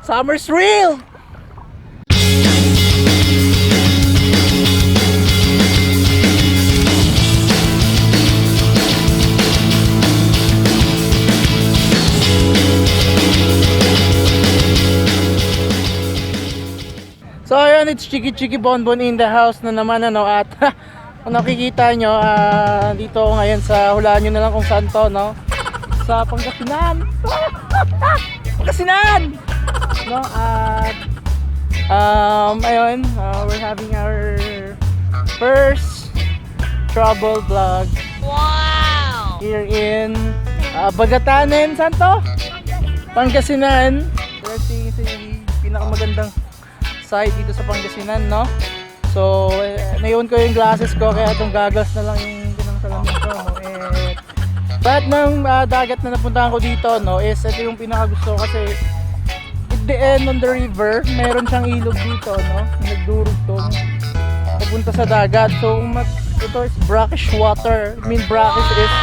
Summer's real! So ayun, it's Chiki Bonbon in the house na naman ano. At kung nakikita nyo, dito ako ngayon sa, hulaan nyo na lang kung saan to, no? Sa Pangasinan. Pangasinan! No? At ayun, we're having our first travel vlog. Wow! Here in Abagatanen. Saan to? Pangasinan. Ito yung pinakamagandang side dito sa Pangasinan, no? So, naiwan ko yung glasses ko, kaya itong goggles na lang yung pinangsalamin ko, no? But ng dagat na napuntahan ko dito, no, is ito yung pinakagusto ko kasi at the end on the river, meron siyang ilog dito, no? Nagdurugtong papunta sa dagat. So, ito is brackish water. I mean, brackish is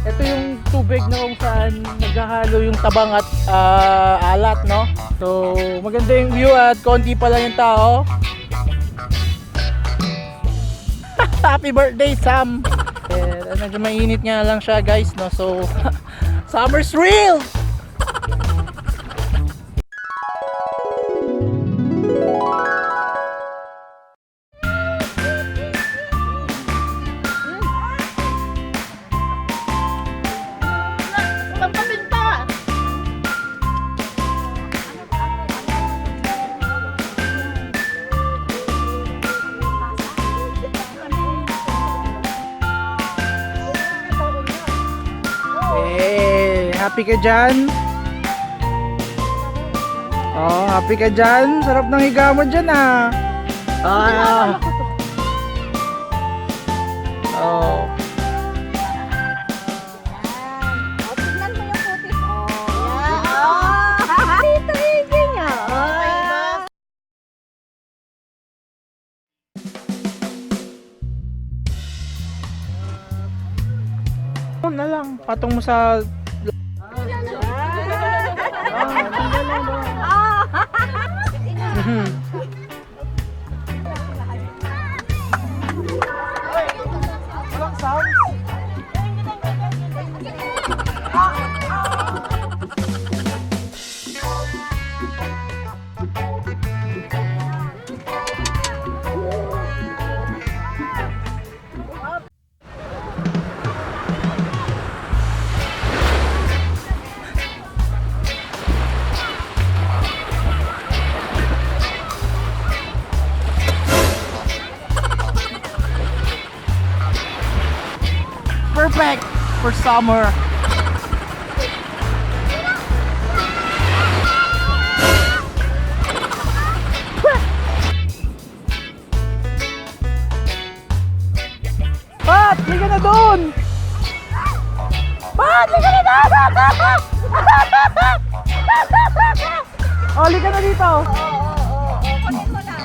ito yung tubig na kung saan naghahalo yung tabang at alat, no? So, maganda yung view at konti pa lang yung tao. Happy birthday, Sam! Medyo mainit nga lang siya, guys, no? So, summer's real! Happy ka dyan? Oh, happy ka dyan? Sarap ng higa mo dyan, ah. Oh. Tignan mo yung putis. Dito higin niya. Na lang, patong mo sa perfect for summer. Pat, liga na doon! Pat, liga na doon! Oh, liga na dito! Kunin mo na.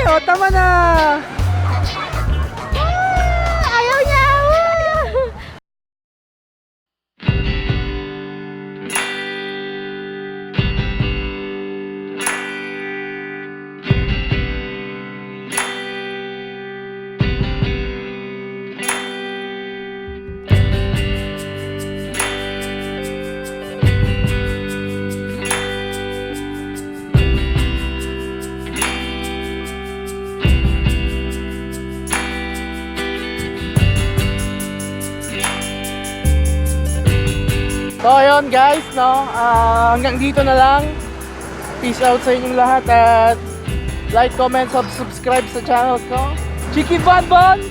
O, tama na! Ayaw niya! So ayun guys, no, hanggang dito na lang. Peace out sa inyong lahat at like, comment, subscribe sa channel ko. Chiki Bonbon!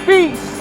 Peace!